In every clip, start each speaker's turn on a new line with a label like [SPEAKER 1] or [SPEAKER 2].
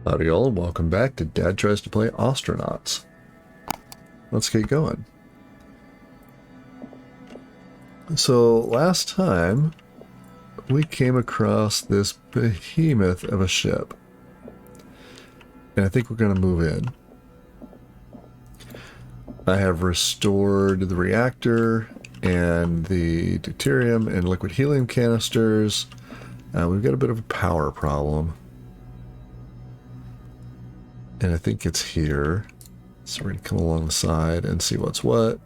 [SPEAKER 1] Howdy y'all, and welcome back to Dad Tries to Play Ostranauts. Let's get going. So last time we came across this behemoth of a ship, and I think we're going to move in. I have restored the reactor and the deuterium and liquid helium canisters. We've got a bit of a power problem. And I think it's here. So we're going to come along the side and see what's what.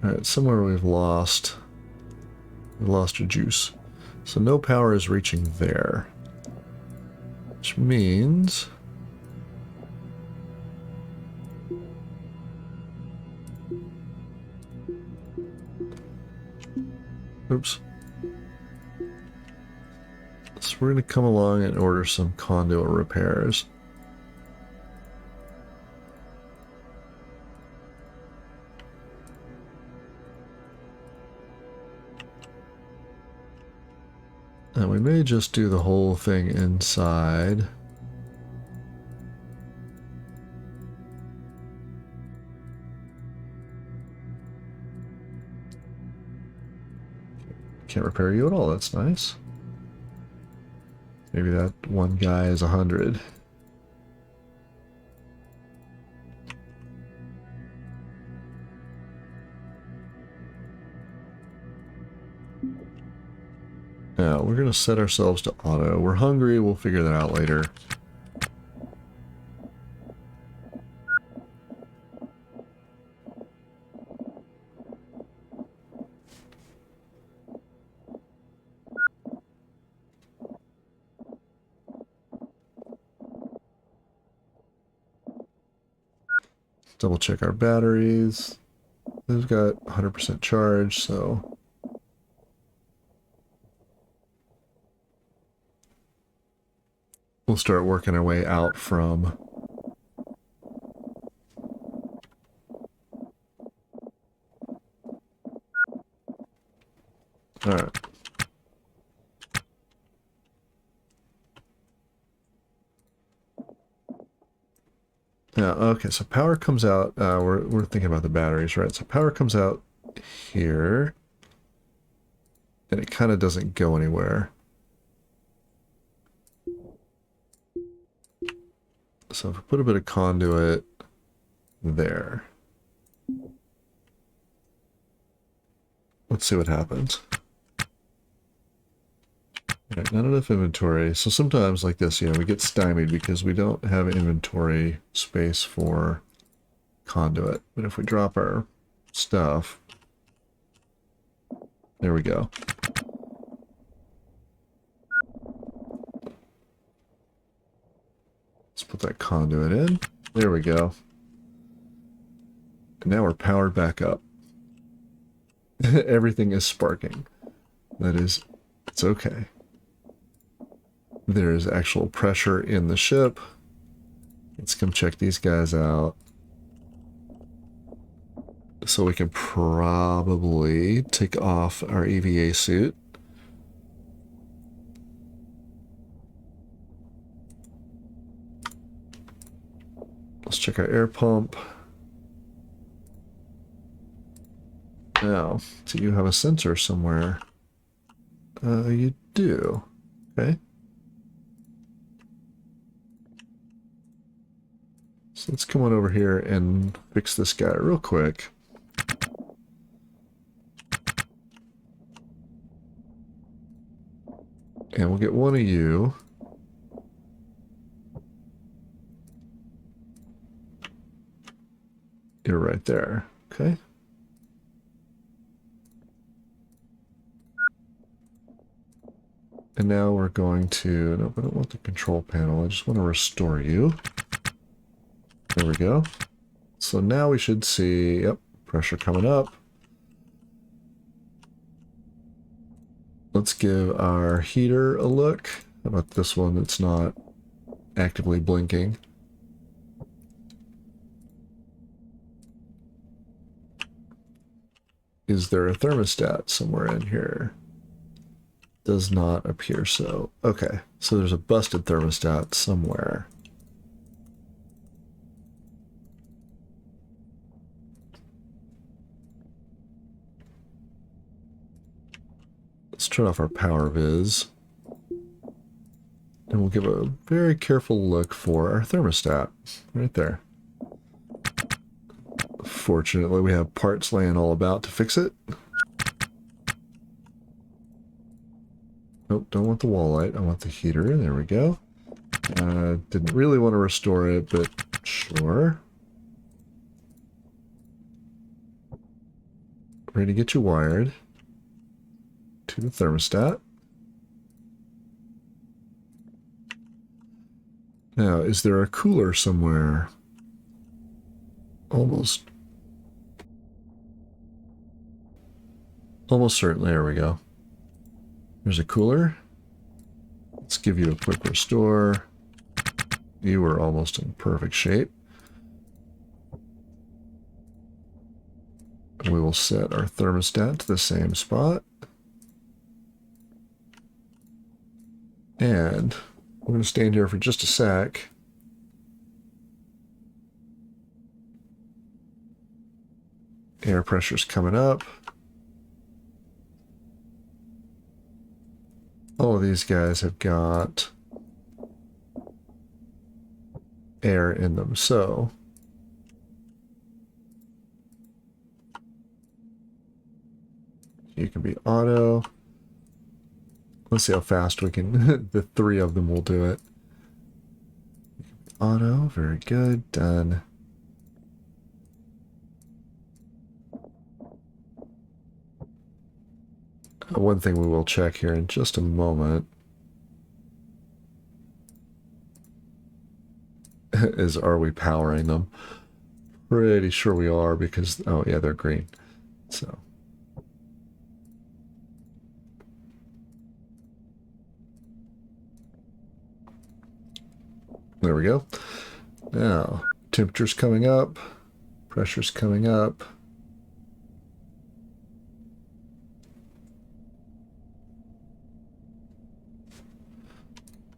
[SPEAKER 1] Alright, somewhere we've lost our juice. So no power is reaching there. Which means... Oops. So we're going to come along and order some conduit repairs. And we may just do the whole thing inside. Can't repair you at all, that's nice. Maybe that one guy is 100. Now, we're going to set ourselves to auto. We're hungry, we'll figure that out later. Double check our batteries. They've got 100% charge, so... we'll start working our way out from... Alright. Yeah, okay, so power comes out, we're thinking about the batteries, right? So power comes out here, and it kind of doesn't go anywhere. So if we put a bit of conduit there, let's see what happens. Right, not enough inventory. So sometimes like this, we get stymied because we don't have inventory space for conduit. But if we drop our stuff, there we go. Let's put that conduit in. There we go. And now we're powered back up. Everything is sparking. That is, it's okay. There is actual pressure in the ship. Let's come check these guys out. So we can probably take off our EVA suit. Let's check our air pump. Now, do you have a sensor somewhere? You do. Okay. So let's come on over here and fix this guy real quick. And we'll get one of you. You're right there. Okay. And now we're going to... Nope, I don't want the control panel. I just want to restore you. There we go. So now we should see, yep, pressure coming up. Let's give our heater a look. How about this one that's not actively blinking? Is there a thermostat somewhere in here? Does not appear so. Okay, so there's a busted thermostat somewhere. Let's turn off our power viz. And we'll give a very careful look for our thermostat. Right there. Fortunately, we have parts laying all about to fix it. Nope, don't want the wall light. I want the heater. There we go. Didn't really want to restore it, but sure. Ready to get you wired to the thermostat. Now, is there a cooler somewhere? Almost certainly. There we go. There's a cooler. Let's give you a quick restore. You were almost in perfect shape. We will set our thermostat to the same spot. And we're going to stand here for just a sec. Air pressure's coming up. All of these guys have got air in them, so you can be auto. Let's see how fast we can, the three of them will do it. Auto, very good, done. One thing we will check here in just a moment is, are we powering them? Pretty sure we are because, oh yeah, they're green. So. There we go. Now, temperature's coming up, pressure's coming up.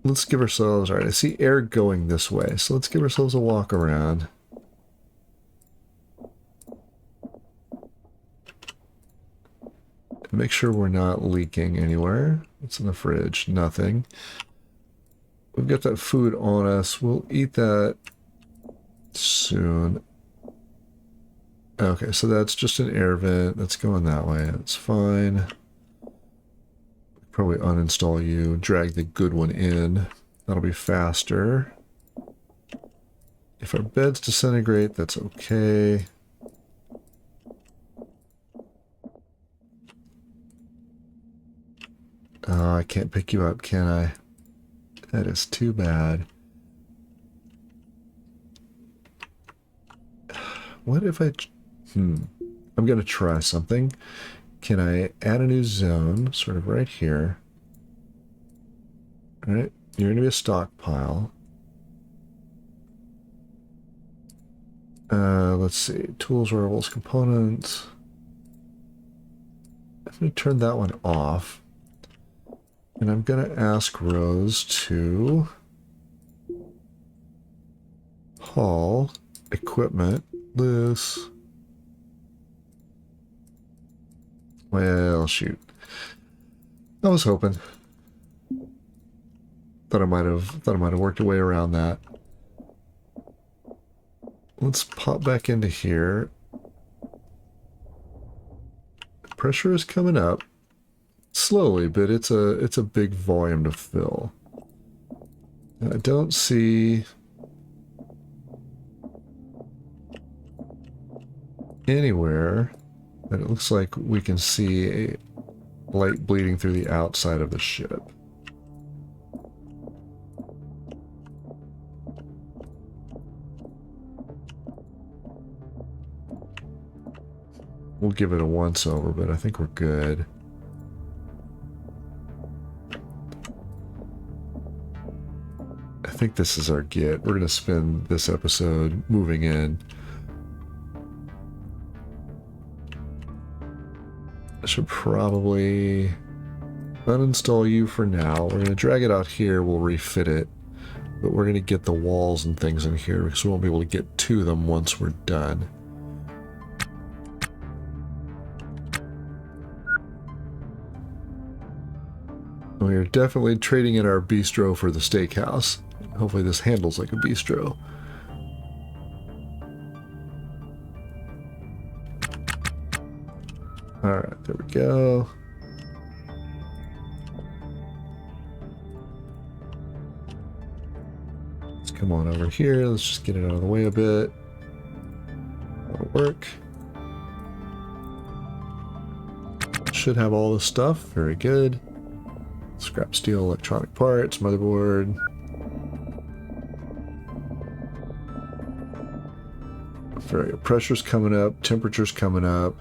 [SPEAKER 1] Let's give ourselves, all right, I see air going this way, so let's give ourselves a walk around. Make sure we're not leaking anywhere. What's in the fridge? Nothing. We've got that food on us. We'll eat that soon. Okay, so that's just an air vent. That's going that way. That's fine. Probably uninstall you. Drag the good one in. That'll be faster. If our beds disintegrate, that's okay. Oh, I can't pick you up, can I? That is too bad. What if I... I'm going to try something. Can I add a new zone, sort of right here? All right, you're going to be a stockpile. Let's see. Tools, wearables, components. I'm going to turn that one off. And I'm going to ask Rose to haul equipment loose. Well, shoot. I was hoping. Thought I might have worked a way around that. Let's pop back into here. Pressure is coming up. Slowly, but it's a big volume to fill. I don't see anywhere that it looks like we can see a light bleeding through the outside of the ship. We'll give it a once over, but I think we're good. I think this is our get. We're going to spend this episode moving in. I should probably uninstall you for now. We're going to drag it out here. We'll refit it. But we're going to get the walls and things in here because we won't be able to get to them once we're done. We are definitely trading in our bistro for the steakhouse. Hopefully this handles like a bistro. Alright, there we go. Let's come on over here. Let's just get it out of the way a bit. That'll work. Should have all this stuff. Very good. Scrap steel, electronic parts, motherboard. Very pressure's coming up, temperature's coming up.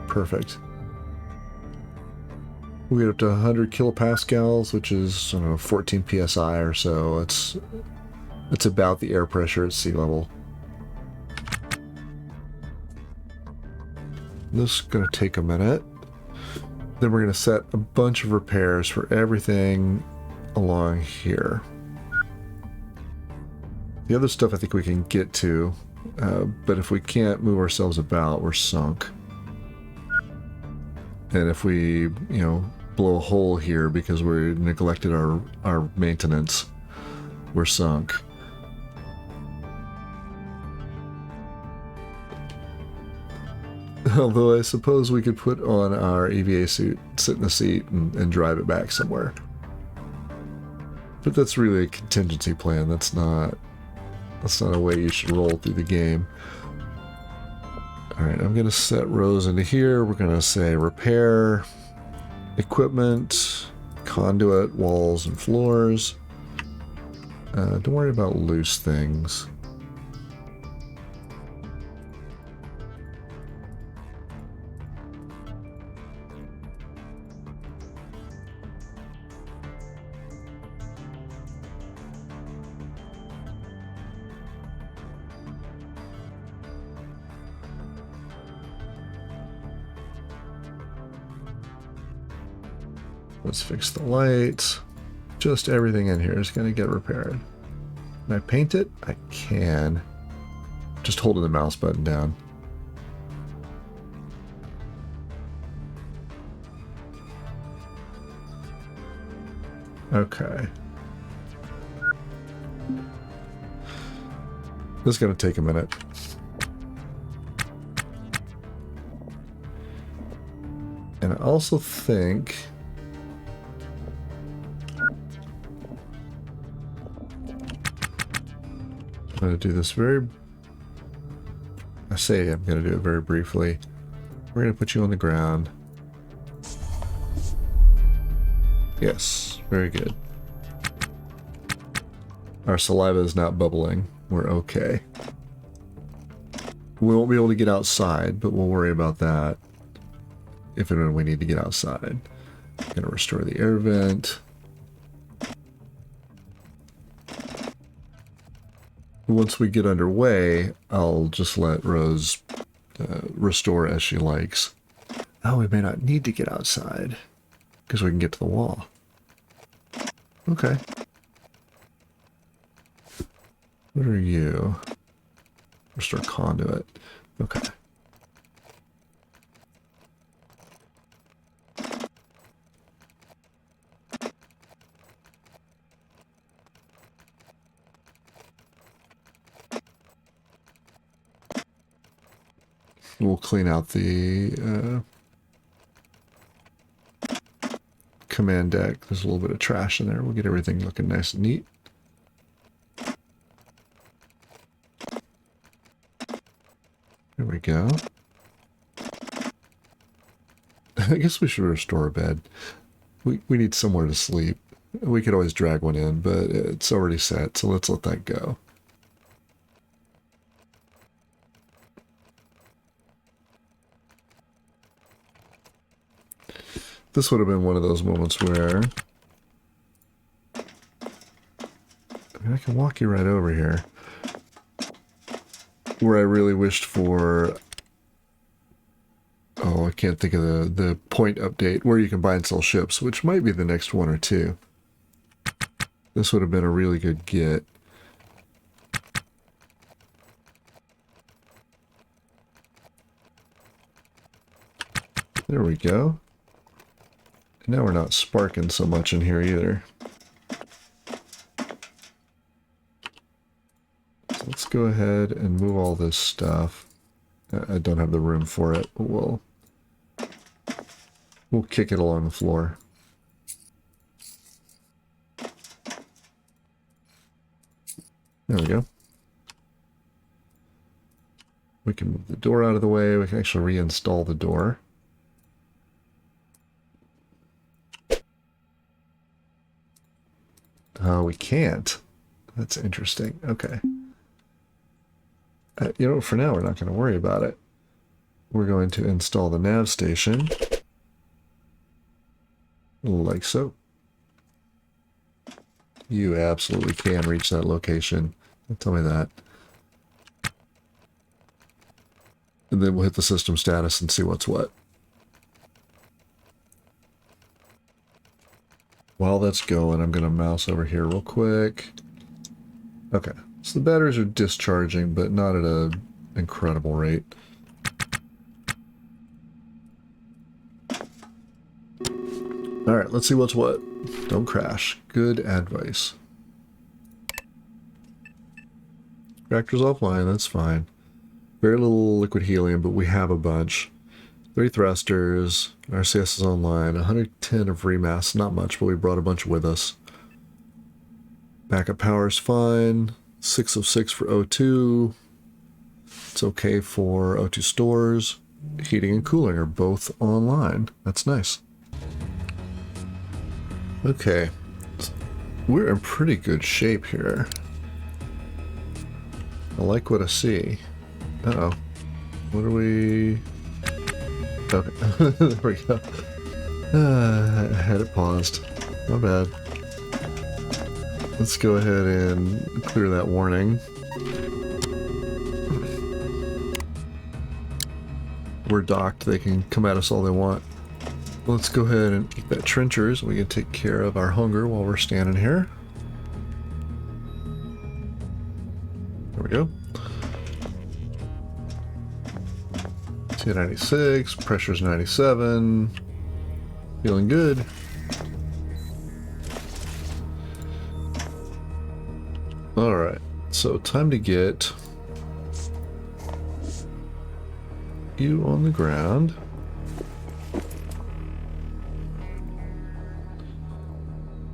[SPEAKER 1] Perfect. We get up to 100 kilopascals, which is, I don't know, 14 psi or so. It's about the air pressure at sea level. This is going to take a minute. Then we're going to set a bunch of repairs for everything along here. The other stuff I think we can get to, but if we can't move ourselves about, we're sunk. And if we, you know, blow a hole here because we neglected our maintenance, we're sunk. Although I suppose we could put on our EVA suit, sit in the seat, and drive it back somewhere. But that's really a contingency plan. That's not a way you should roll through the game. Alright, I'm going to set rows into here. We're going to say repair, equipment, conduit, walls, and floors. Don't worry about loose things. Let's fix the lights. Just everything in here is going to get repaired. Can I paint it? I can. Just holding the mouse button down. Okay. This is going to take a minute. And I also think I'm going to do this I say I'm going to do it very briefly. We're going to put you on the ground. Yes, very good. Our saliva is not bubbling. We're okay. We won't be able to get outside, but we'll worry about that if and when we need to get outside. I'm going to restore the air vent. Once we get underway, I'll just let Rose restore as she likes. Oh, we may not need to get outside because we can get to the wall. Okay. What are you? Restore conduit. Okay. We'll clean out the command deck. There's a little bit of trash in there. We'll get everything looking nice and neat. There we go. I guess we should restore a bed. We need somewhere to sleep. We could always drag one in, but it's already set, so let's let that go. This would have been one of those moments where I can walk you right over here, where I really wished for Oh, I can't think of the point update where you can buy and sell ships, which might be the next one or two. This would have been a really good get. There we go. And now we're not sparking so much in here either. So let's go ahead and move all this stuff. I don't have the room for it, but we'll kick it along the floor. There we go. We can move the door out of the way. We can actually reinstall the door. We can't. That's interesting. Okay. You know, for now, we're not going to worry about it. We're going to install the nav station. Like so. You absolutely can reach that location. Don't tell me that. And then we'll hit the system status and see what's what. While that's going, I'm going to mouse over here real quick. Okay, so the batteries are discharging, but not at an incredible rate. All right, let's see what's what. Don't crash. Good advice. Reactor's offline, that's fine. Very little liquid helium, but we have a bunch. 3 thrusters, RCS is online, 110 of remass, not much, but we brought a bunch with us. Backup power is fine, 6 of 6 for O2. It's okay for O2 stores. Heating and cooling are both online. That's nice. Okay, we're in pretty good shape here. I like what I see. Uh-oh. What are we... Okay, there we go. I had it paused. My bad. Let's go ahead and clear that warning. We're docked. They can come at us all they want. Let's go ahead and eat that trenchers. We can take care of our hunger while we're standing here. There we go. T96, pressure's 97. Feeling good. Alright, so time to get you on the ground.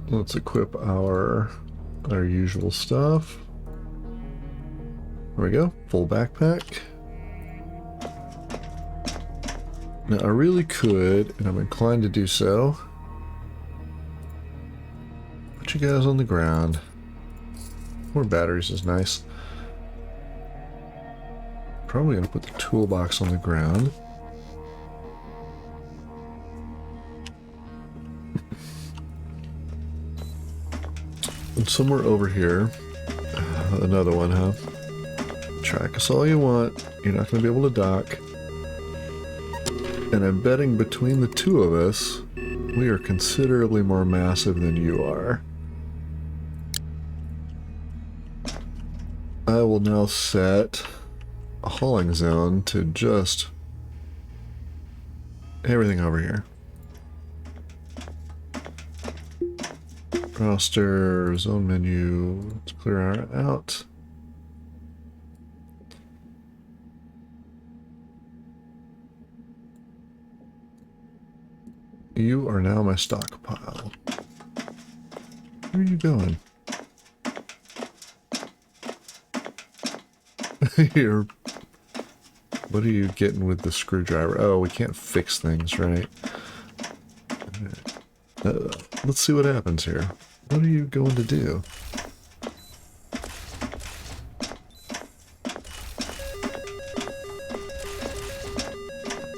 [SPEAKER 1] Let's equip our usual stuff. There we go, full backpack. Now I really could, and I'm inclined to do so, put you guys on the ground. More batteries is nice. Probably gonna put the toolbox on the ground. And somewhere over here, another one, huh? Track us all you want. You're not going to be able to dock. And I'm betting between the two of us, we are considerably more massive than you are. I will now set a hauling zone to just everything over here. Roster, zone menu, let's clear our out. You are now my stockpile. Where are you going? Here. What are you getting with the screwdriver? Oh, we can't fix things, right? Let's see what happens here. What are you going to do?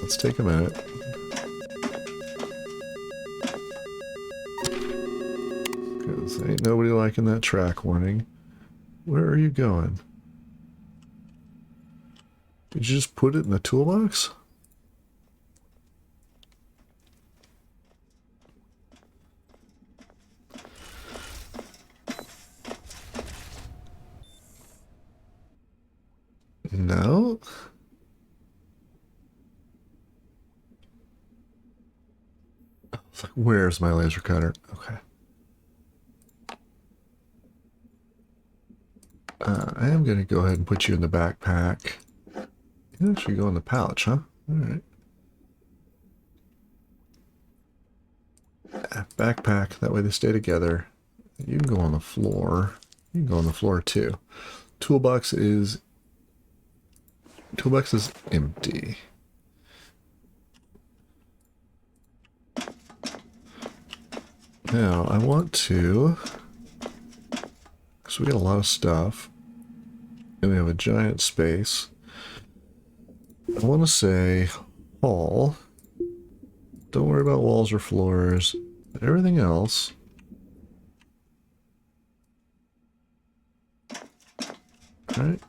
[SPEAKER 1] Let's take a minute. Because ain't nobody liking that track warning. Where are you going? Did you just put it in the toolbox? Where's my laser cutter? Okay. I am going to go ahead and put you in the backpack. You actually go in the pouch, huh? Alright. Backpack, that way they stay together. You can go on the floor. You can go on the floor too. Toolbox is empty. Now I want to, because we got a lot of stuff, and we have a giant space. I want to say hall. Don't worry about walls or floors. Everything else. All right.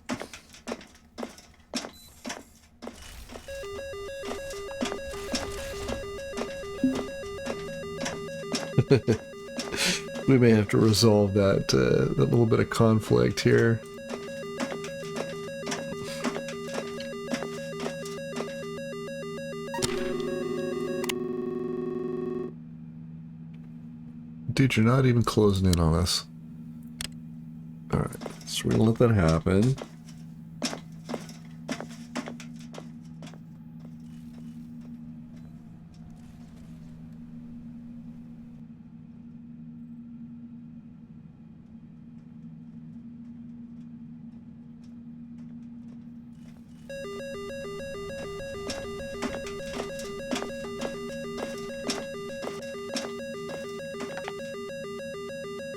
[SPEAKER 1] We may have to resolve that that little bit of conflict here. Dude, you're not even closing in on us. Alright, so we're gonna let that happen.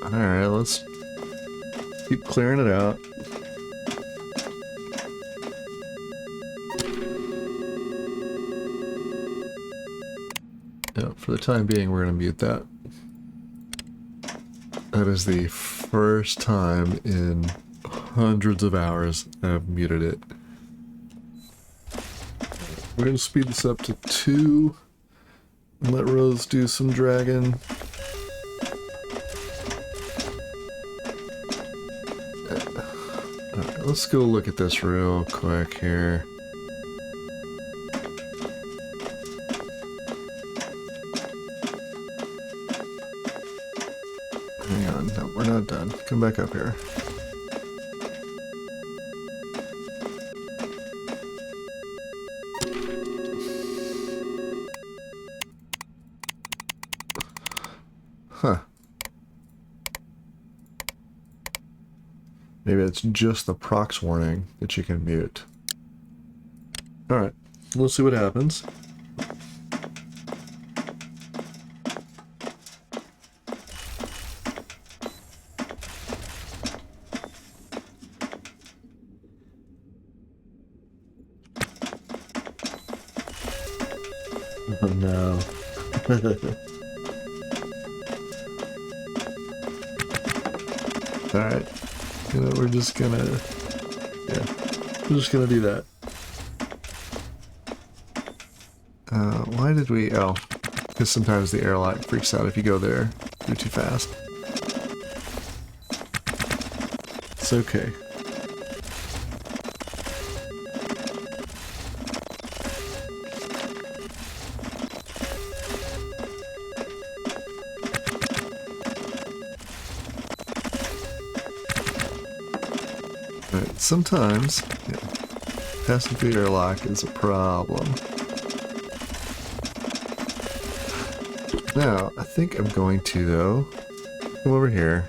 [SPEAKER 1] Alright, let's keep clearing it out. Yeah, for the time being, we're going to mute that. That is the first time in hundreds of hours I've muted it. We're going to speed this up to 2 and let Rose do some dragon. Alright, let's go look at this real quick here. Hang on, no, we're not done. Come back up here. Huh. Maybe it's just the procs warning that you can mute. Alright, let's see what happens. Oh no. Alright. You know, we're just gonna do that. Why did we, oh, because sometimes the airlock freaks out if you go there. You're too fast. It's okay. Sometimes, yeah, passing through the airlock is a problem. Now, I think I'm going to, though, come over here.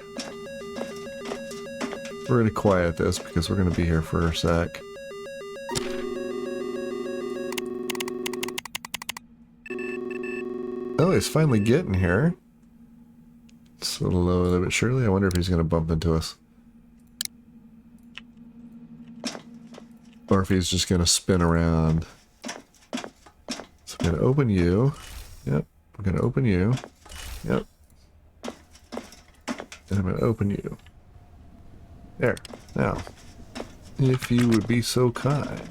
[SPEAKER 1] We're going to quiet this because we're going to be here for a sec. Oh, he's finally getting here. Slowly but surely. I wonder if he's going to bump into us. Or if he's just going to spin around. So I'm going to open you. Yep. I'm going to open you. Yep. And I'm going to open you. There. Now, if you would be so kind.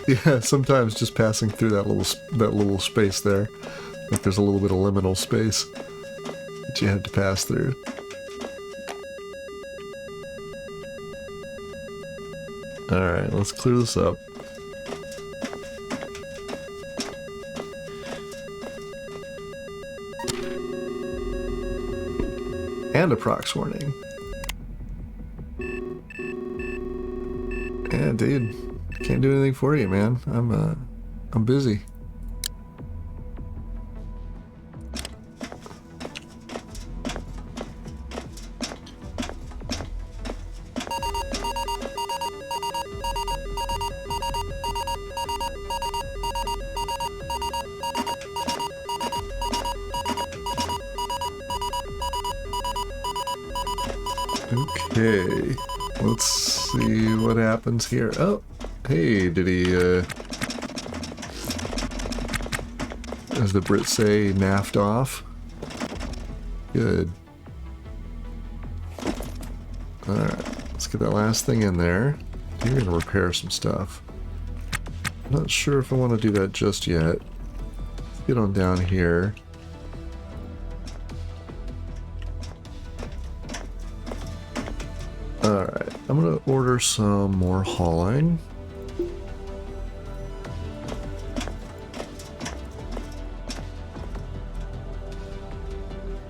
[SPEAKER 1] Yeah, sometimes just passing through that little space there, like there's a little bit of liminal space, it that you have to pass through. Alright, let's clear this up. And a prox warning. Yeah, dude. Can't do anything for you, man. I'm busy. Okay, let's see what happens here. Oh, hey, did he, as the Brits say, naffed off? Good. Alright, let's get that last thing in there. You're gonna repair some stuff. Not sure if I want to do that just yet. Get on down here. Alright, I'm gonna order some more hauling.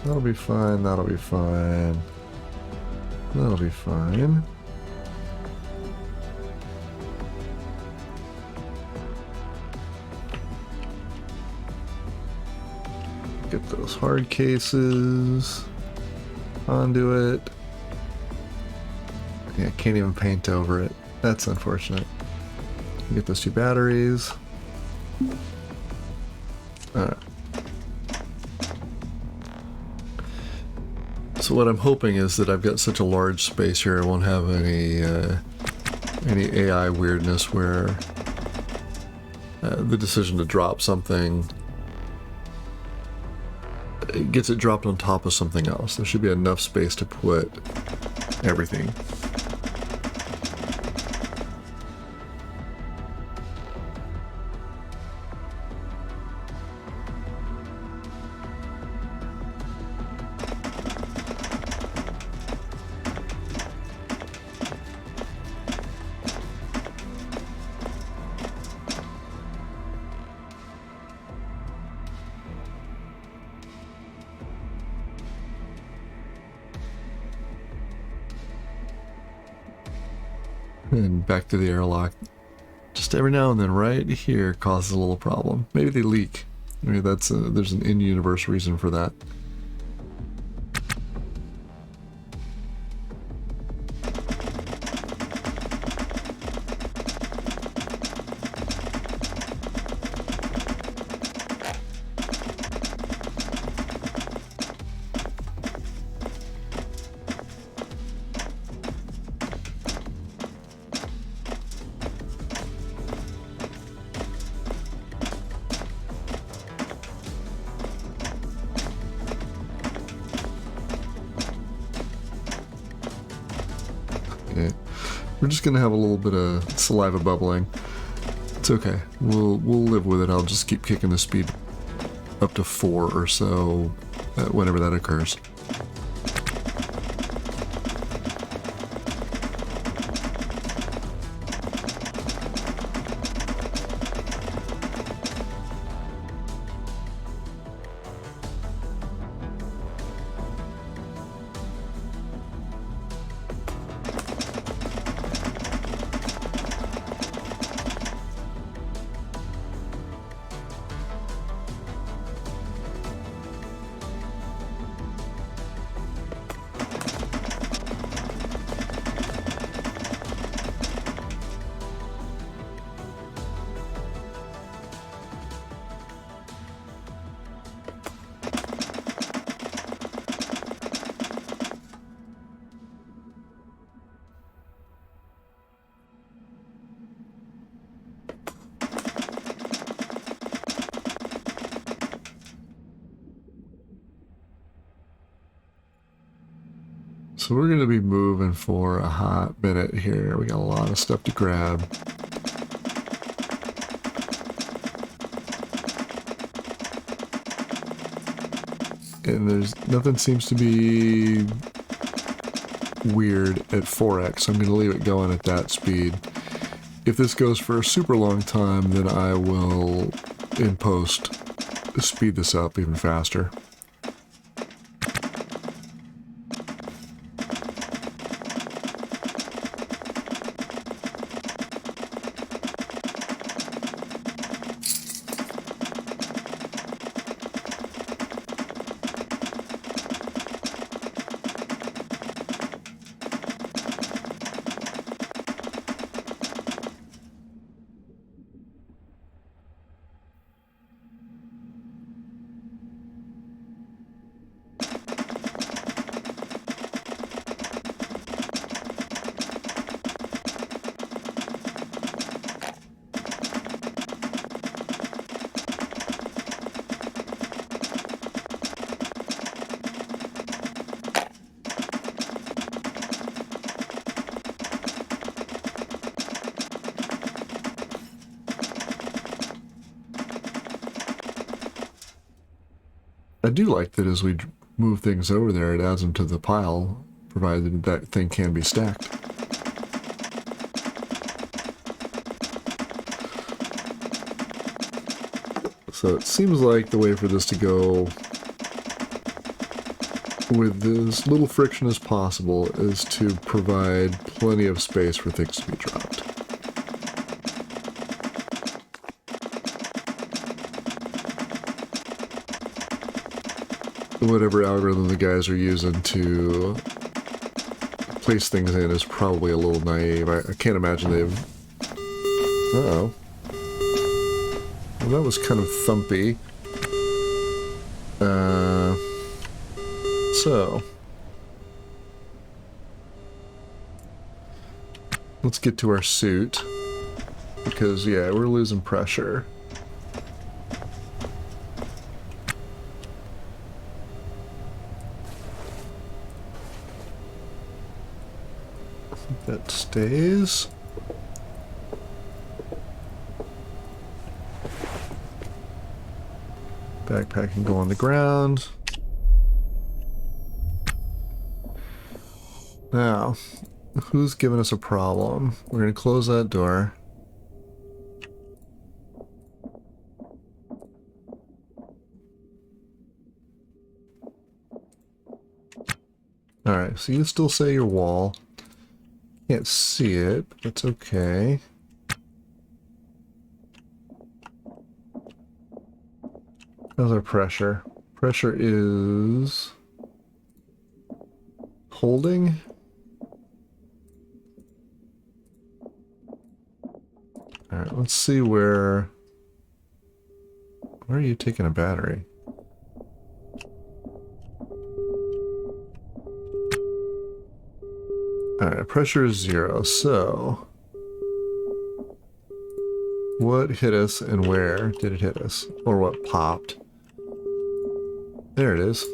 [SPEAKER 1] That'll be fine, that'll be fine. That'll be fine. Get those hard cases. Conduit. Yeah, can't even paint over it. That's unfortunate. Get those 2 batteries. Alright. So what I'm hoping is that I've got such a large space here I won't have any AI weirdness where the decision to drop something gets it dropped on top of something else. There should be enough space to put everything. And back to the airlock. Just every now and then, right here, causes a little problem. Maybe they leak. Maybe that's there's an in-universe reason for that. Okay. We're just gonna have a little bit of saliva bubbling. It's okay. We'll live with it. I'll just keep kicking the speed up to 4 or so whenever that occurs. So we're going to be moving for a hot minute here. We got a lot of stuff to grab. And there's nothing seems to be weird at 4x. I'm going to leave it going at that speed. If this goes for a super long time, then I will, in post, speed this up even faster. I do like that as we move things over there, it adds them to the pile, provided that thing can be stacked. So it seems like the way for this to go with as little friction as possible is to provide plenty of space for things to be dropped. Whatever algorithm the guys are using to place things in is probably a little naive. I can't imagine they've... Uh-oh. Well, that was kind of thumpy. So... let's get to our suit. Because, yeah, we're losing pressure. That stays. Backpack can go on the ground. Now, who's giving us a problem? We're going to close that door. Alright, so you still say your wall. Can't see it, but that's okay. How's our pressure? Pressure is... holding? Alright, let's see where... Where are you taking a battery? Alright, pressure is 0, so... what hit us and where did it hit us? Or what popped? There it is.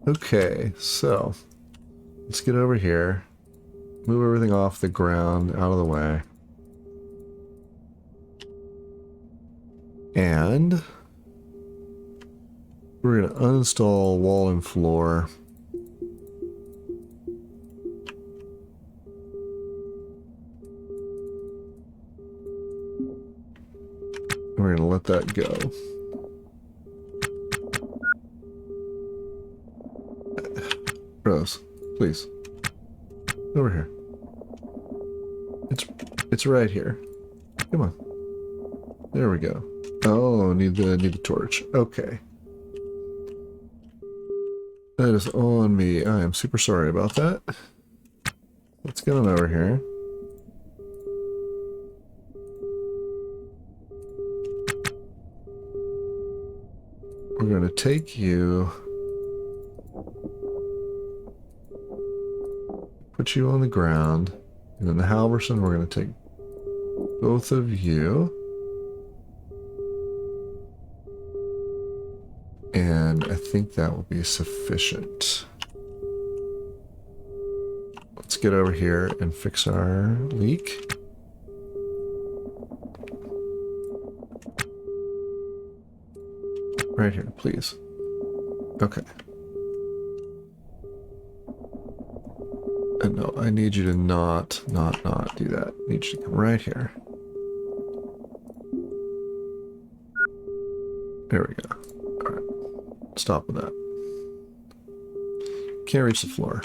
[SPEAKER 1] Okay, so... let's get over here. Move everything off the ground, out of the way. And... we're going to uninstall wall and floor. We're going to let that go. Rose, please. Over here. It's right here. Come on. There we go. Oh, need the torch. Okay. That is on me. I am super sorry about that. Let's get on over here. We're going to take you, put you on the ground, and then the Halverson, we're going to take both of you, and I think that will be sufficient. Let's get over here and fix our leak. Right here, please. Okay. And no, I need you to not do that. I need you to come right here. There we go. Alright. Stop with that. Can't reach the floor.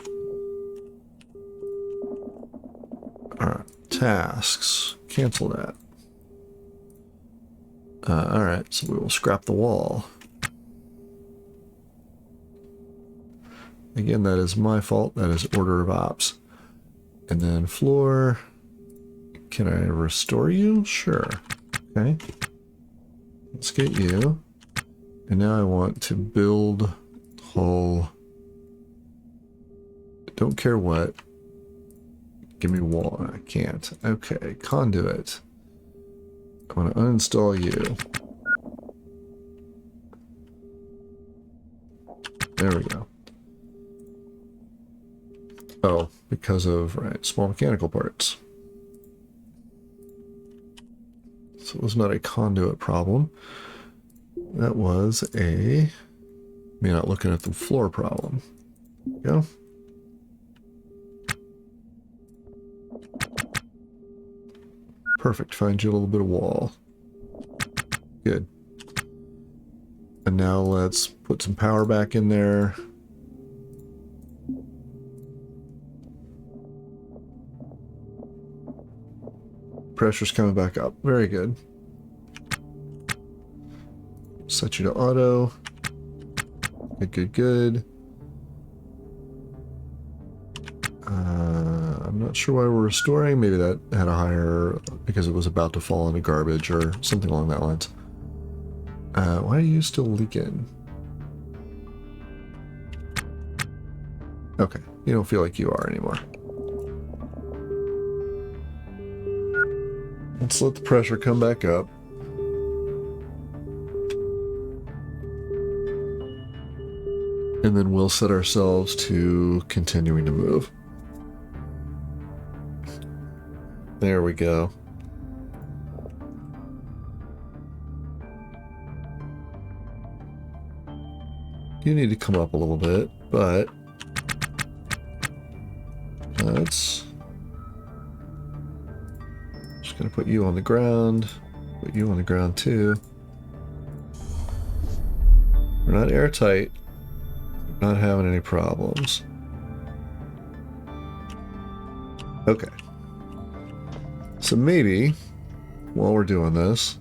[SPEAKER 1] Alright. Tasks. Cancel that. Alright, so we will scrap the wall. Again, that is my fault. That is order of ops. And then floor. Can I restore you? Sure. Okay. Let's get you. And now I want to build hull. Don't care what. Give me wall. I can't. Okay. Conduit. I want to uninstall you. There we go. Oh, because of, right, small mechanical parts. So it was not a conduit problem. That was a me not looking at the floor problem. There we go. Perfect. Find you a little bit of wall. Good. And now let's put some power back in there. Pressure's coming back up. Very good. Set you to auto. Good, good, good. I'm not sure why we're restoring. Maybe that had a higher, because it was about to fall into garbage or something along that lines. Why are you still leaking? Okay, you don't feel like you are anymore. Let's let the pressure come back up. And then we'll set ourselves to continuing to move. There we go. You need to come up a little bit, but let's just gonna put you on the ground, put you on the ground too. We're not airtight, not having any problems. Okay. So maybe while we're doing this,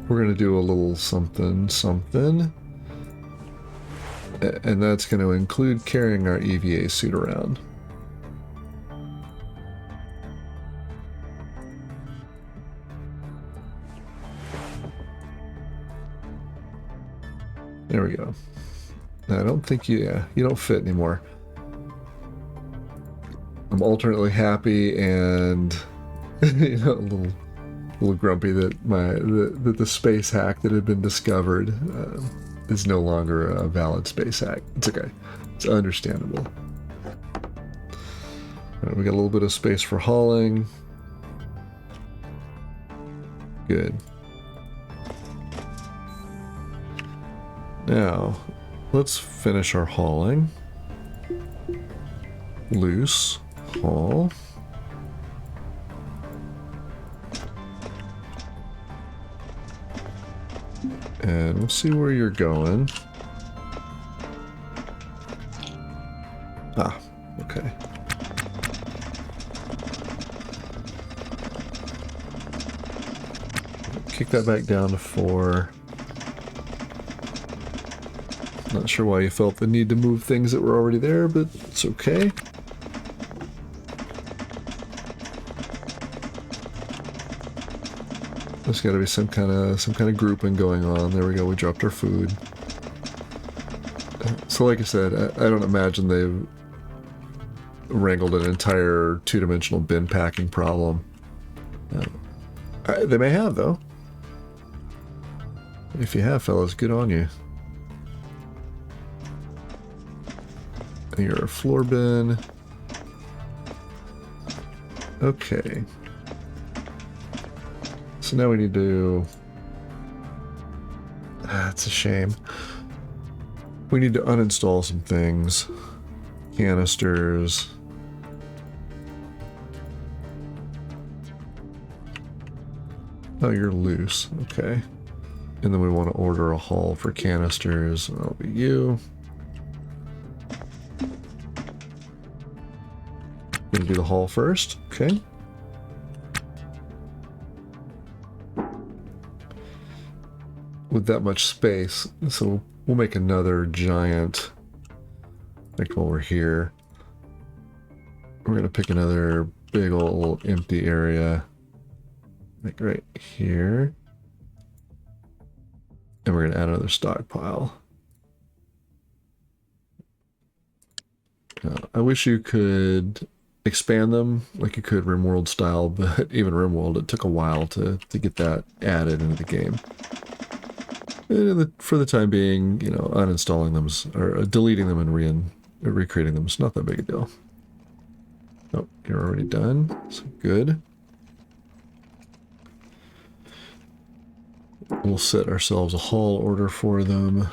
[SPEAKER 1] we're going to do a little something, and that's going to include carrying our EVA suit around. There we go. Now, I don't think you don't fit anymore. I'm alternately happy and a little grumpy that the space hack that had been discovered is no longer a valid space hack. It's okay. It's understandable. All right, we got a little bit of space for hauling. Good. Now, let's finish our hauling. Loose. Haul. And we'll see where you're going. Ah, okay. Kick that back down to 4. Not sure why you felt the need to move things that were already there, but it's okay. There's got to be some kind of grouping going on. There we go. We dropped our food. So, like I said, I don't imagine they've wrangled an entire two-dimensional bin packing problem. They may have, though. If you have, fellas, good on you. You're a floor bin. Okay. So now we need to... That's a shame. We need to uninstall some things. Canisters. Oh, you're loose. Okay. And then we want to order a haul for canisters. That'll be you. Gonna do the haul first. Okay. With that much space, so we'll make another giant, like while we're here. We're gonna pick another big old empty area, like right here. And we're gonna add another stockpile. I wish you could expand them like you could RimWorld style, but even RimWorld, it took a while to get that added into the game. For the time being, you know, uninstalling them or deleting them and recreating them is not that big a deal. Oh, you're already done. So good. We'll set ourselves a haul order for them.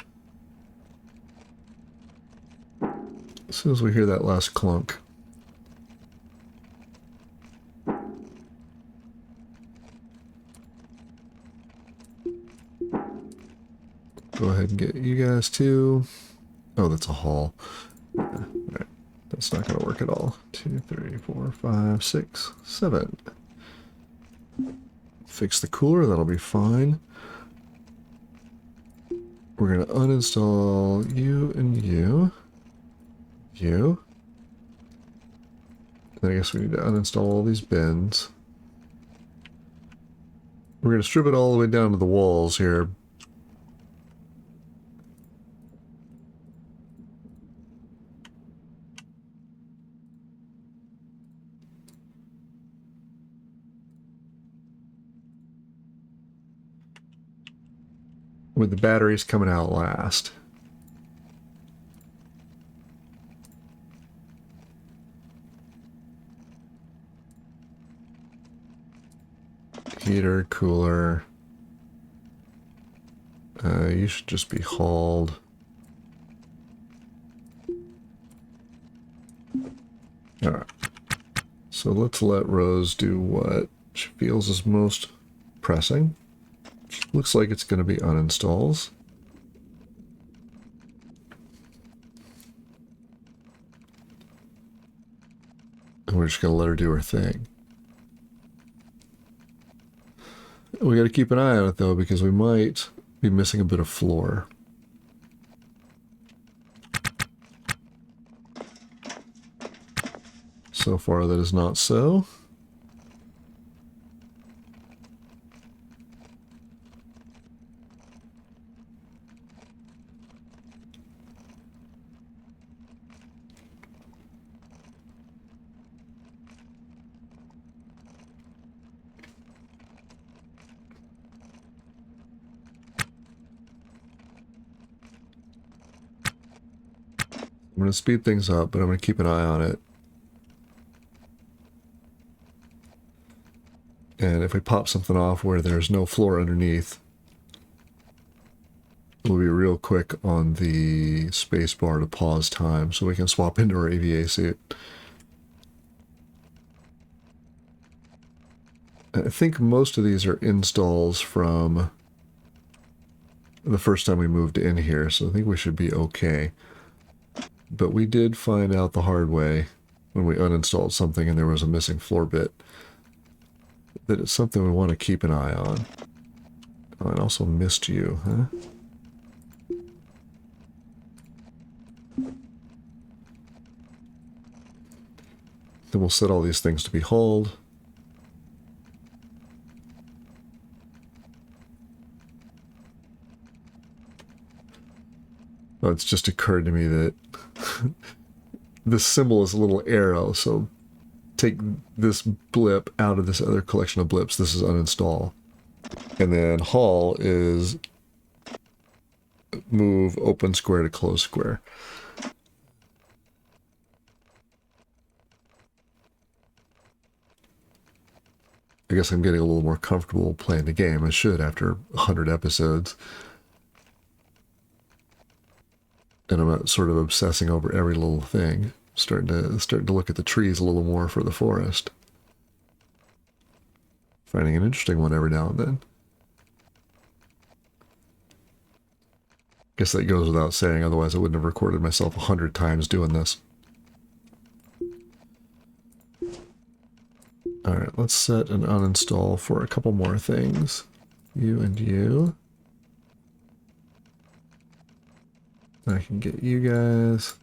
[SPEAKER 1] As soon as we hear that last clunk. Go ahead and get you guys too. Oh, that's a haul. Alright, that's not going to work at all. 2, 3, 4, 5, 6, 7. Fix the cooler, that'll be fine. We're going to uninstall you and you. You. Then I guess we need to uninstall all these bins. We're going to strip it all the way down to the walls here. With the batteries coming out last. Heater, cooler. You should just be hauled. Alright. So let's let Rose do what she feels is most pressing. Looks like it's going to be uninstalls. And we're just going to let her do her thing. We got to keep an eye on it though, because we might be missing a bit of floor. So far that is not so. I'm going to speed things up, but I'm going to keep an eye on it. And if we pop something off where there's no floor underneath, we'll be real quick on the space bar to pause time so we can swap into our AVA suit. I think most of these are installs from the first time we moved in here, so I think we should be okay. But we did find out the hard way when we uninstalled something and there was a missing floor bit that it's something we want to keep an eye on. Oh, and also missed you, huh? Then we'll set all these things to be hauled. Oh, it's just occurred to me that this symbol is a little arrow, so take this blip out of this other collection of blips. This is uninstall. And then haul is move open square to close square. I guess I'm getting a little more comfortable playing the game. I should after 100 episodes. And I'm not sort of obsessing over every little thing. Starting to look at the trees a little more for the forest. Finding an interesting one every now and then. Guess that goes without saying, otherwise I wouldn't have recorded myself 100 times doing this. Alright, let's set an uninstall for a couple more things. You and you. I can get you guys.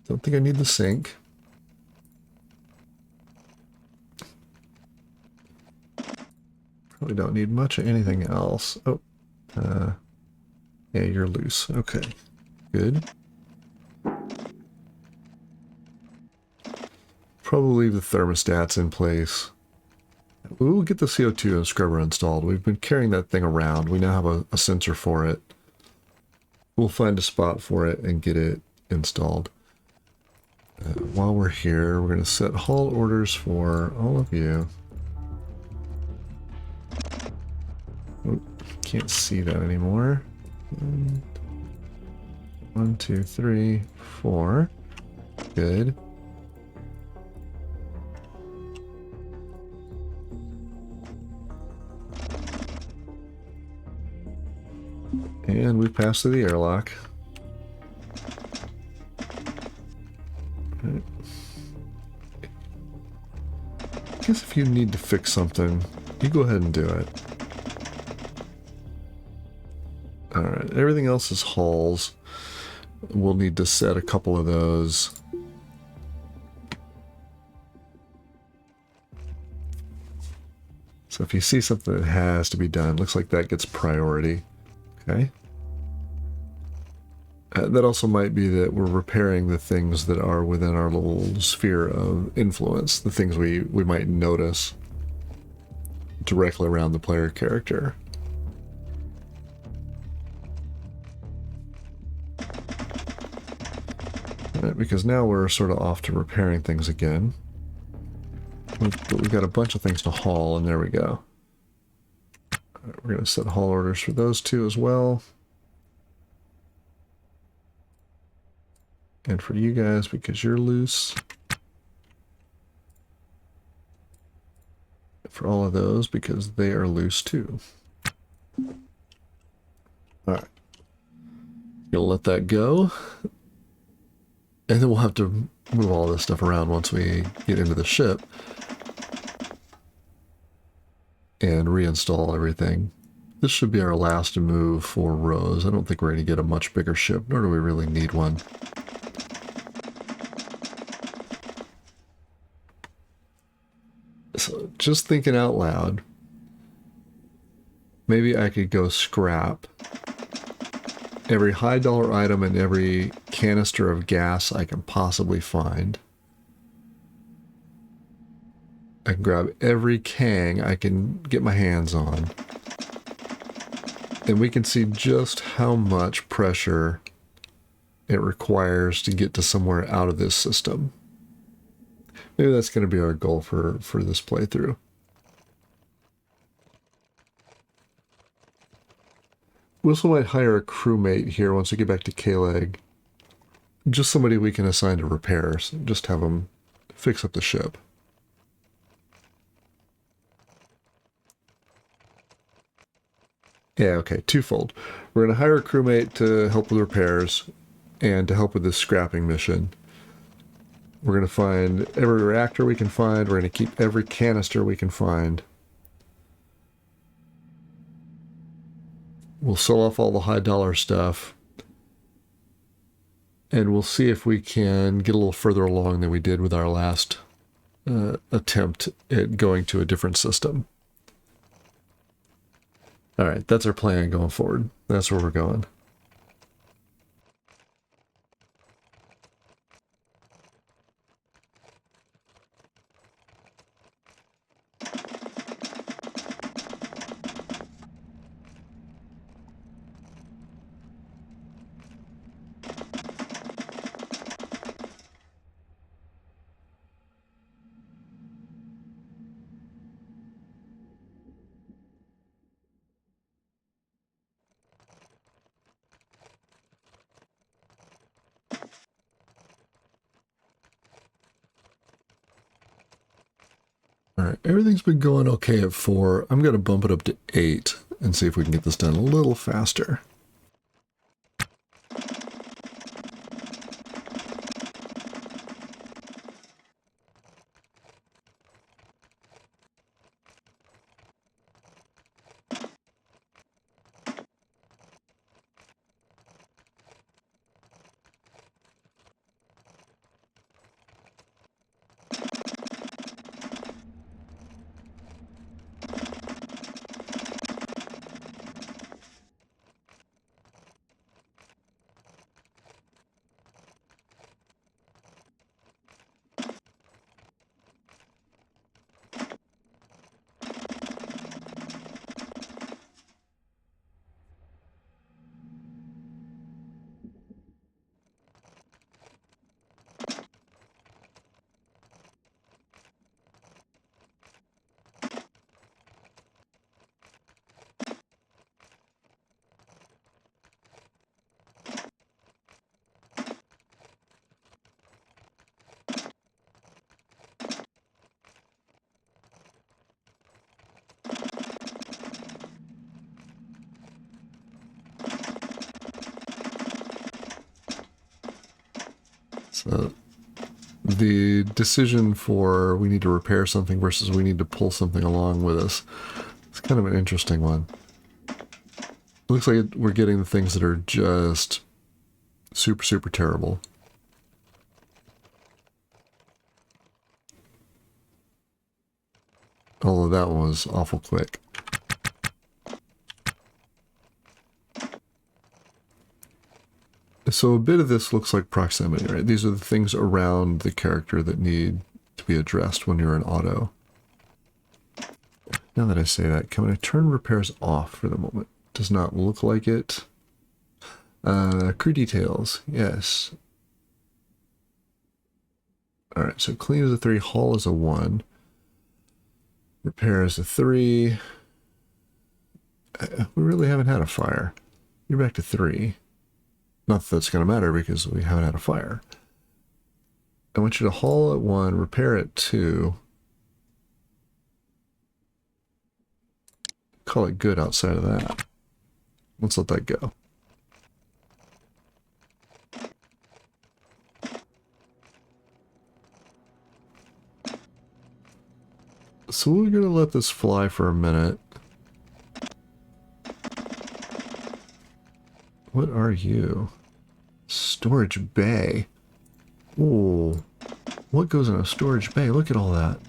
[SPEAKER 1] Don't think I need the sink. Probably don't need much of anything else. Oh, yeah, you're loose. Okay, good. Probably leave the thermostats in place. We'll get the CO2 and scrubber installed. We've been carrying that thing around. We now have a sensor for it. We'll find a spot for it and get it installed. While we're here, we're going to set haul orders for all of you. Oh, can't see that anymore. 1, 2, 3, 4. Good. And we've passed through the airlock. Right. I guess if you need to fix something, you go ahead and do it. Alright, everything else is hauls. We'll need to set a couple of those. So if you see something that has to be done, looks like that gets priority. Okay. That also might be that we're repairing the things that are within our little sphere of influence, the things we might notice directly around the player character. Right, because now we're sort of off to repairing things again. We've got a bunch of things to haul, and there we go. Right, we're going to set haul orders for those two as well. And for you guys, because you're loose. For all of those, because they are loose too. Alright. Gonna let that go. And then we'll have to move all this stuff around once we get into the ship. And reinstall everything. This should be our last move for Rose. I don't think we're going to get a much bigger ship, nor do we really need one. So, just thinking out loud, maybe I could go scrap every high dollar item and every canister of gas I can possibly find. I can grab every Kang I can get my hands on. And we can see just how much pressure it requires to get to somewhere out of this system. Maybe that's going to be our goal for this playthrough. We also might hire a crewmate here once we get back to K-Leg. Just somebody we can assign to repairs. Just have them fix up the ship. Yeah, okay, twofold. We're going to hire a crewmate to help with repairs and to help with this scrapping mission. We're going to find every reactor we can find. We're going to keep every canister we can find. We'll sell off all the high dollar stuff. And we'll see if we can get a little further along than we did with our last attempt at going to a different system. Alright, that's our plan going forward. That's where we're going. Alright, everything's been going okay at 4. I'm going to bump it up to 8 and see if we can get this done a little faster. So the decision for we need to repair something versus we need to pull something along with us, it's kind of an interesting one. It looks like we're getting the things that are just super, super terrible. Although that one was awful quick. So a bit of this looks like proximity, right? These are the things around the character that need to be addressed when you're in auto. Now that I say that, can I turn repairs off for the moment? Does not look like it. Crew details, yes. Alright, so clean is a 3, haul is a 1. Repair is a 3. We really haven't had a fire. You're back to 3. Not that that's going to matter because we haven't had a fire. I want you to haul at 1, repair at 2. Call it good outside of that. Let's let that go. So we're going to let this fly for a minute. What are you? Storage bay. Ooh. What goes in a storage bay? Look at all that.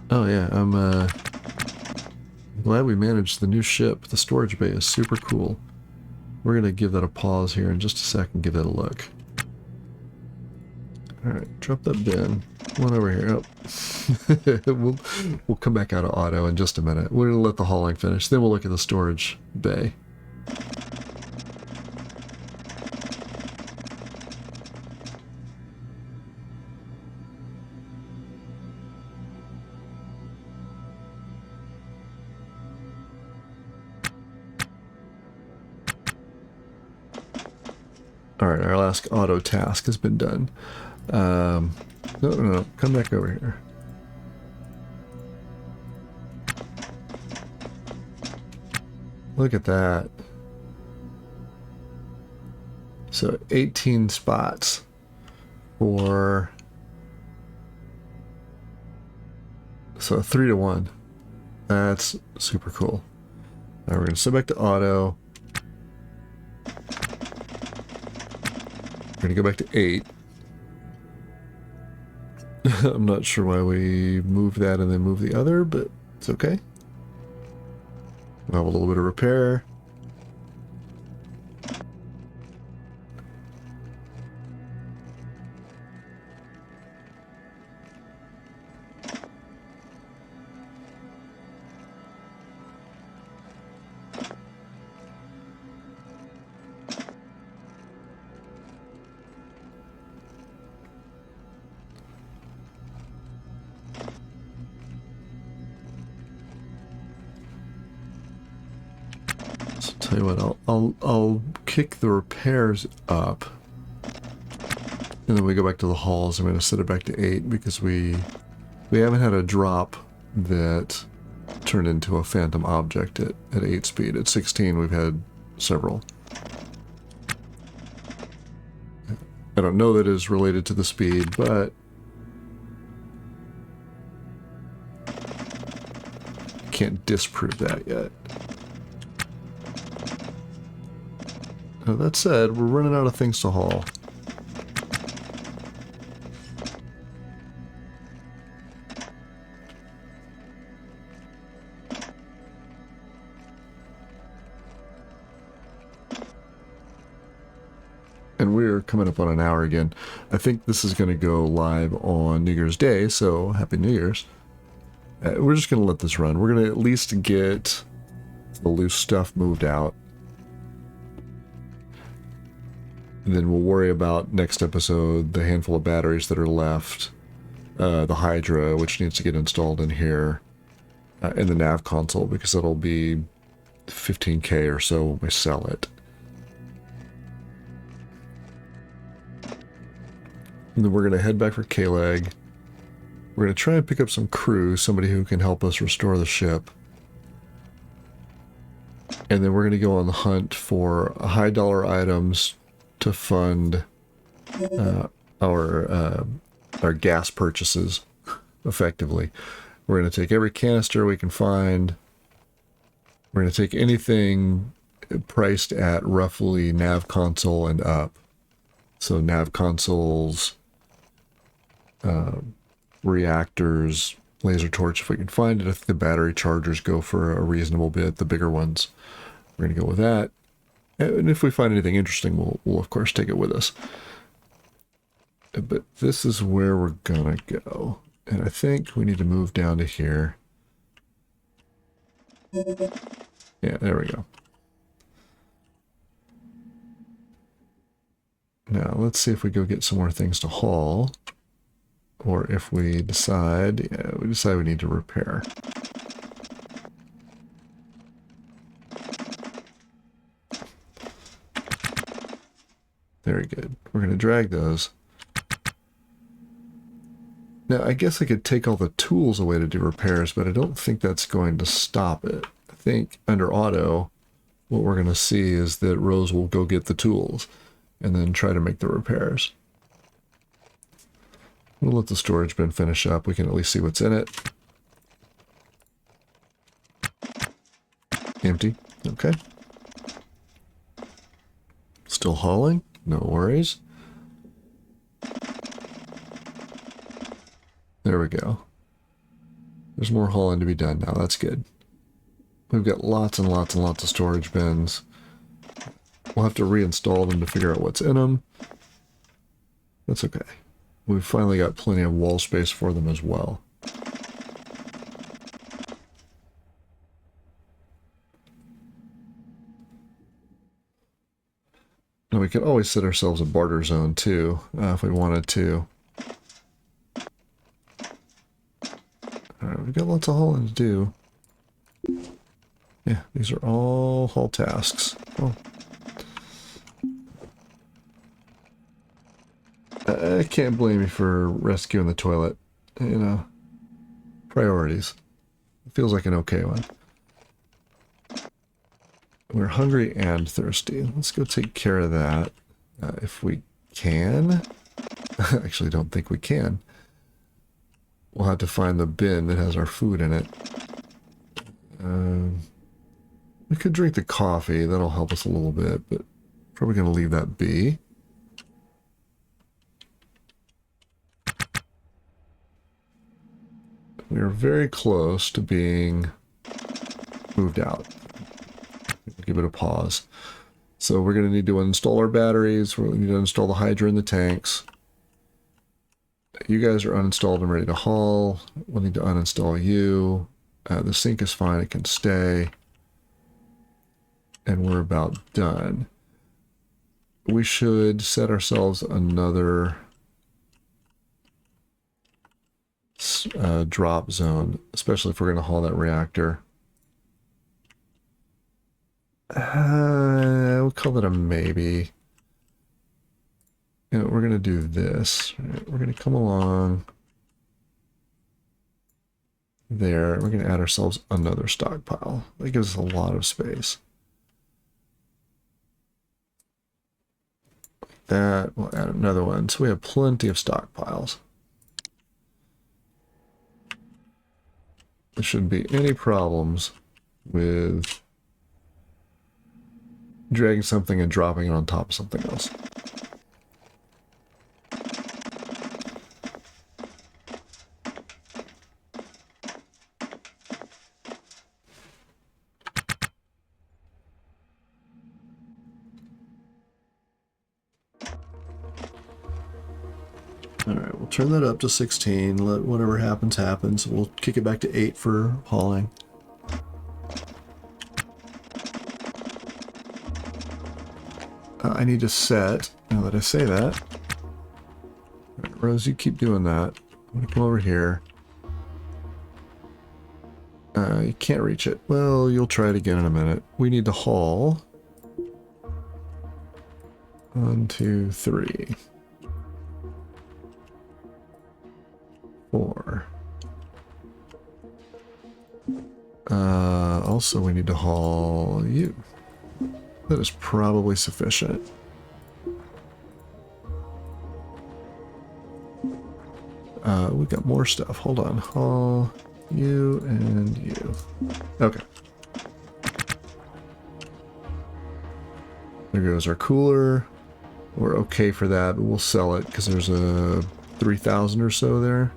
[SPEAKER 1] Oh yeah, I'm glad we managed the new ship. The storage bay is super cool. We're going to give that a pause here in just a second, give that a look. Alright, drop that bin. One over here. Oh. we'll come back out of auto in just a minute. We're going to let the hauling finish. Then we'll look at the storage bay. Alright, our last auto task has been done. No, come back over here. Look at that. So 18 spots for... So 3 to 1. That's super cool. Now we're going to set back to auto. We're going to go back to 8. I'm not sure why we moved that and then moved the other, but it's okay. We'll have a little bit of repair. Tell you what, I'll kick the repairs up, and then we go back to the halls. I'm going to set it back to 8 because we We haven't had a drop that turned into a phantom object at 8 speed. At 16, we've had several. I don't know that it is related to the speed, but can't disprove that yet. Now, that said, we're running out of things to haul. And we're coming up on an hour again. I think this is going to go live on New Year's Day, so Happy New Year's. We're just going to let this run. We're going to at least get the loose stuff moved out. And then we'll worry about next episode, the handful of batteries that are left, the Hydra, which needs to get installed in here, and the nav console, because it'll be 15K or so when we sell it. And then we're going to head back for K-Leg. We're going to try and pick up some crew, somebody who can help us restore the ship. And then we're going to go on the hunt for high dollar items to fund our gas purchases effectively. We're going to take every canister we can find. We're going to take anything priced at roughly nav console and up. So nav consoles, reactors, laser torch if we can find it. If the battery chargers go for a reasonable bit, the bigger ones, we're going to go with that. And if we find anything interesting, we'll of course take it with us. But this is where we're gonna go. And I think we need to move down to here. Yeah, there we go. Now, let's see if we go get some more things to haul. Or if we decide, yeah, we need to repair. Very good. We're going to drag those. Now, I guess I could take all the tools away to do repairs, but I don't think that's going to stop it. I think under auto, what we're going to see is that Rose will go get the tools and then try to make the repairs. We'll let the storage bin finish up. We can at least see what's in it. Empty. Okay. Still hauling? No worries. There we go. There's more hauling to be done now. That's good. We've got lots and lots and lots of storage bins. We'll have to reinstall them to figure out what's in them. That's okay. We've finally got plenty of wall space for them as well. And we could always set ourselves a barter zone too, if we wanted to. Alright, we've got lots of hauling to do. Yeah, these are all haul tasks. Oh. I can't blame you for rescuing the toilet. You know, priorities. It feels like an okay one. We're hungry and thirsty. Let's go take care of that. If we can. I actually don't think we can. We'll have to find the bin that has our food in it. We could drink the coffee. That'll help us a little bit, but probably going to leave that be. We are very close to being moved out. Give it a pause. So we're going to need to install our batteries. We're going to need to install the Hydra in the tanks. You guys are uninstalled and ready to haul. We'll need to uninstall you. The sink is fine. It can stay. And we're about done. We should set ourselves another drop zone, especially if we're going to haul that reactor. We'll call it a maybe. You know, we're going to do this. Right? We're going to come along. there. We're going to add ourselves another stockpile. That gives us a lot of space. Like that, we'll add another one. So we have plenty of stockpiles. There shouldn't be any problems with dragging something and dropping it on top of something else. Alright, we'll turn that up to 16. Let whatever happens, happens. We'll kick it back to 8 for hauling. I need to set, now that I say that. Right, Rose, you keep doing that. I'm going to come over here. You can't reach it. Well, you'll try it again in a minute. We need to haul. 1, 2, 3. 4. Also, we need to haul you. That is probably sufficient. We've got more stuff. Hold on. Haul you and you. Okay. There goes our cooler. We're okay for that, but we'll sell it because there's a 3,000 or so there.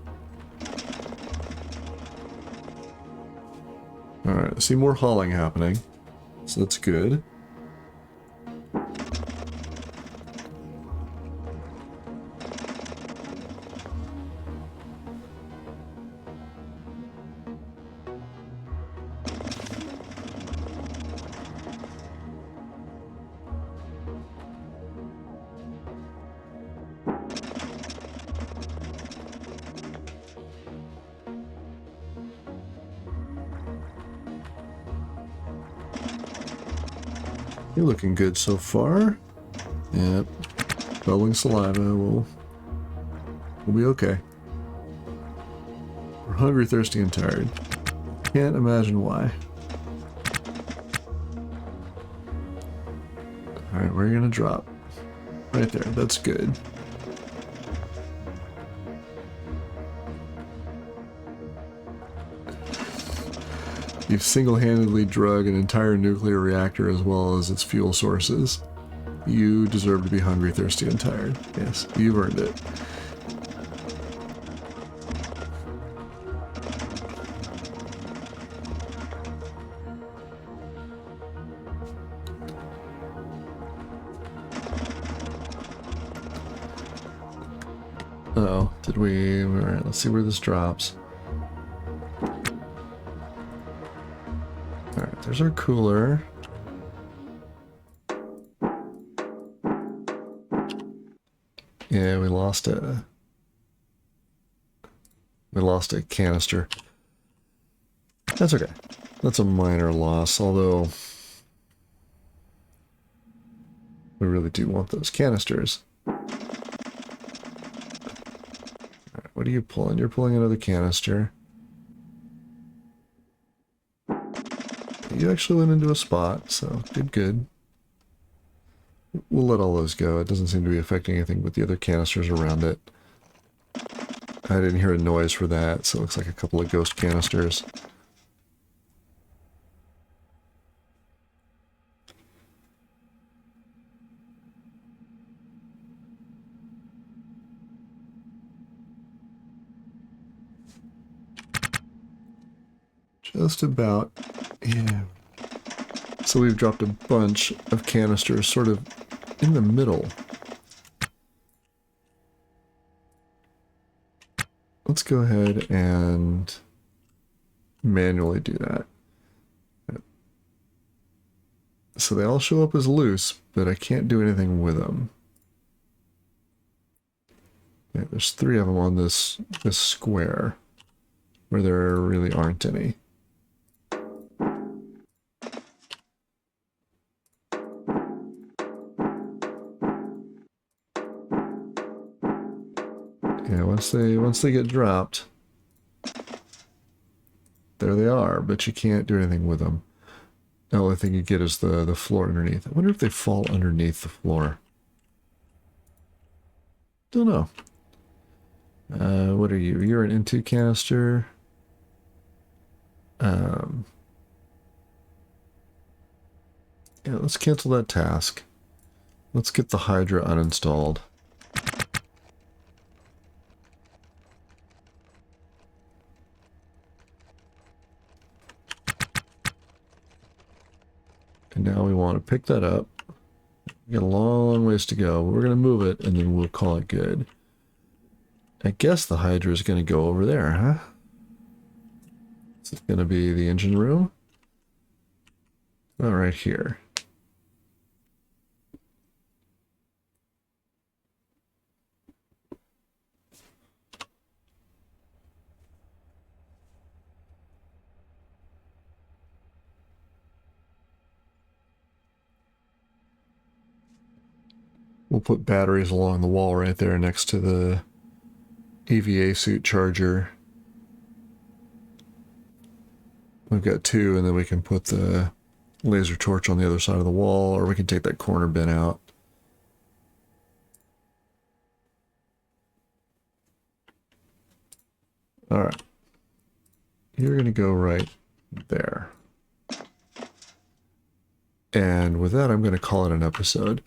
[SPEAKER 1] Alright, I see more hauling happening. So that's good. You're looking good so far. Yep. Bubbling saliva. We'll be okay. We're hungry, thirsty, and tired. Can't imagine why. Alright, where are you gonna drop? Right there. That's good. You've single-handedly drug an entire nuclear reactor as well as its fuel sources. You deserve to be hungry, thirsty, and tired. Yes, you've earned it. Uh-oh, did we... Alright, let's see where this drops. Alright, there's our cooler. Yeah, we lost a canister. That's okay. That's a minor loss, although we really do want those canisters. Alright, what are you pulling? You're pulling another canister. You actually went into a spot, so good. We'll let all those go. It doesn't seem to be affecting anything but the other canisters around it. I didn't hear a noise for that, so it looks like a couple of ghost canisters. Just about, yeah. So we've dropped a bunch of canisters sort of in the middle. Let's go ahead and manually do that. So they all show up as loose, but I can't do anything with them. Yeah, there's 3 of them on this square where there really aren't any. Yeah, once they get dropped, There they are, but you can't do anything with them. The only thing you get is the floor underneath. I wonder if they fall underneath the floor. Don't know. What are you? You're an N2 canister. Yeah, let's cancel that task. Let's get the Hydra uninstalled. And now we want to pick that up. We got a long ways to go. We're going to move it, and then we'll call it good. I guess the Hydra is going to go over there, huh? Is it going to be the engine room? Oh, right here. We'll put batteries along the wall right there next to the EVA suit charger. We've got two, and then we can put the laser torch on the other side of the wall, or we can take that corner bin out. All right. You're going to go right there. And with that, I'm going to call it an episode.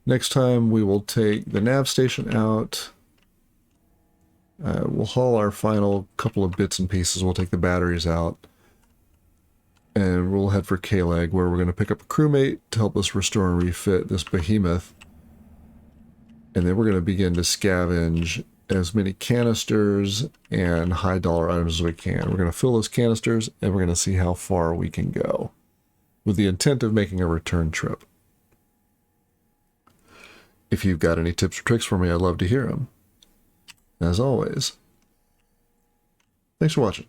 [SPEAKER 1] Next time, we will take the nav station out. We'll haul our final couple of bits and pieces. We'll take the batteries out. And we'll head for K-Leg, where we're going to pick up a crewmate to help us restore and refit this behemoth. And then we're going to begin to scavenge as many canisters and high-dollar items as we can. We're going to fill those canisters, and we're going to see how far we can go, with the intent of making a return trip. If you've got any tips or tricks for me, I'd love to hear them. As always, thanks for watching.